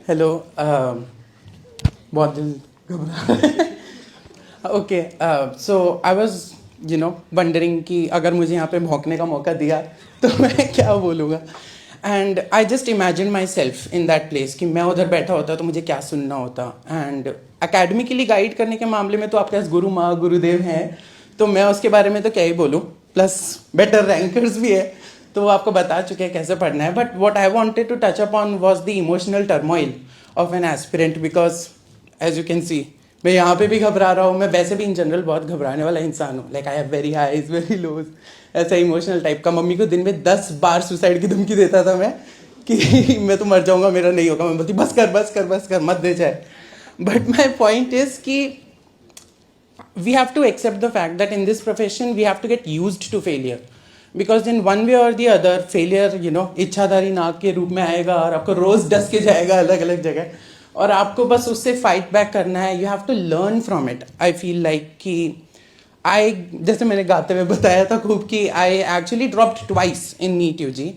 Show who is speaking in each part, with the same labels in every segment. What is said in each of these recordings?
Speaker 1: Hello बहुत दिल घबरा okay so I was wondering कि अगर मुझे यहाँ पे भौंकने का मौका दिया तो मैं क्या बोलूँगा. And I just imagine my self in that place कि मैं उधर बैठा होता तो मुझे क्या सुनना होता. एंड अकेडमिकली गाइड करने के मामले में तो आपके पास गुरु माँ गुरुदेव हैं, तो मैं उसके बारे में तो क्या ही बोलूँ. प्लस बेटर रैंकर्स भी है, तो वो आपको बता चुके हैं कैसे पढ़ना है. But what I wanted to touch upon was the emotional turmoil of an aspirant. Because as you can see मैं यहाँ पे भी घबरा रहा हूँ. मैं वैसे भी इन जनरल बहुत घबराने वाला इंसान हूँ. Like I have very highs very lows, ऐसा इमोशनल टाइप का. मम्मी को दिन में 10 बार सुसाइड की धमकी देता था मैं कि मैं तो मर जाऊंगा, मेरा नहीं होगा. मैं बोलती बस कर बस कर बस कर, मत दे जाए. बट माई पॉइंट इज कि we have to accept the fact that in this profession we have to get used to failure, because in one way or the other failure इच्छाधारी नाग के रूप में आएगा और आपको रोज डस के जाएगा अलग अलग जगह, और आपको बस उससे फाइट बैक करना है. You have to learn from it. I feel like कि जैसे मैंने गाते हुए बताया था खूब कि I actually dropped twice in NEET UG.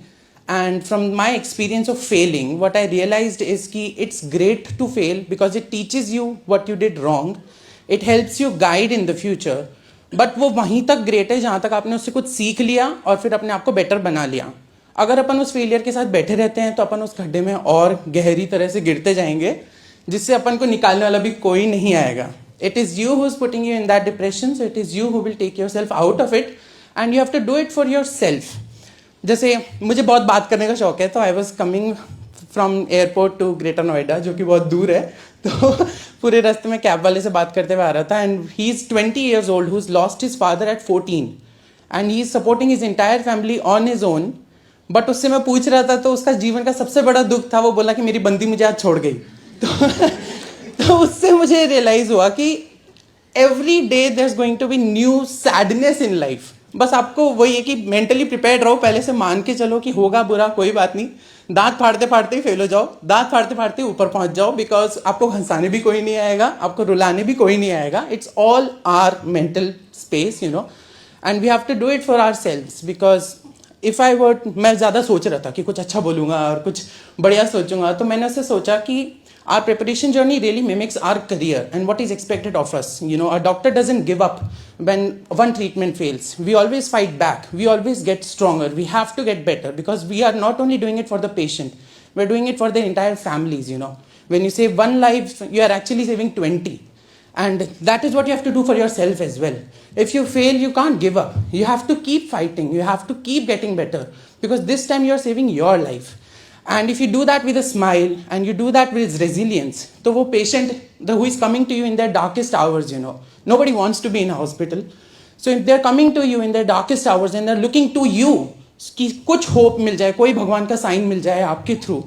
Speaker 1: And from my experience of failing, what I realized is कि it's great to fail because it teaches you what you did wrong. It helps you guide in the future. But वो वहीं तक great है जहाँ तक आपने उससे कुछ सीख लिया और फिर अपने आप को better बना लिया. अगर अपन उस failure के साथ बैठे रहते हैं तो अपन उस गड्ढे में और गहरी तरह से गिरते जाएंगे, जिससे अपन को निकालने वाला भी कोई नहीं आएगा. It is you who is putting you in that depression, so it is you who will take yourself out of it, and you have to do it for yourself. जैसे मुझे बहुत बात करने का शौक है, तो I was coming from airport to Greater Noida, जो कि बहुत दूर है. तो पूरे रास्ते में कैब वाले से बात करते हुए आ रहा था. And he is 20 years old who's lost his father at 14, and he is supporting his entire family on his own. But उससे मैं पूछ रहा था तो उसका जीवन का सबसे बड़ा दुख था, वो बोला कि मेरी बंदी मुझे आज छोड़ गई. तो उससे मुझे रियलाइज हुआ कि every day there is going to be new sadness in life. बस आपको वही है कि मेंटली प्रिपेयर्ड रहो, पहले से मान के चलो कि होगा बुरा, कोई बात नहीं. दांत फाड़ते फाड़ते ही फेल हो जाओ, दांत फाड़ते फाड़ते ऊपर पहुंच जाओ, बिकॉज आपको हंसाने भी कोई नहीं आएगा, आपको रुलाने भी कोई नहीं आएगा. It's all are mental space and we have to do it for ourselves. Because if I word, मैं ज़्यादा सोच रहा था कि कुछ अच्छा बोलूँगा और कुछ बढ़िया सोचूंगा, तो मैंने उससे सोचा कि our preparation journey really mimics our career and what is expected of us. A doctor doesn't give up when one treatment fails. We always fight back. We always get stronger. We have to get better because we are not only doing it for the patient, we're doing it for the entire families. When you save one life, you are actually saving 20. And that is what you have to do for yourself as well. If you fail, you can't give up. You have to keep fighting. You have to keep getting better, because this time you are saving your life. And if you do that with a smile and you do that with resilience, तो वो patient who is coming to you in their darkest hours, nobody wants to be in a hospital. So if they're coming to you in their darkest hours and they're looking to you कि कुछ hope मिल जाए, कोई भगवान का sign मिल जाए आपके through.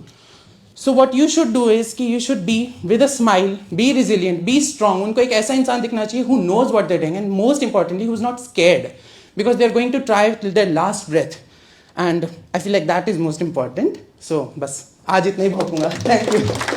Speaker 1: So what you should do is कि you should be with a smile, be resilient, be strong. उनको एक ऐसा इंसान दिखना चाहिए who knows what they're doing, and most importantly who's not scared, because they're going to try till their last breath. And I feel like that is most important. So बस आज इतना ही भौंकूंगा. Thank you.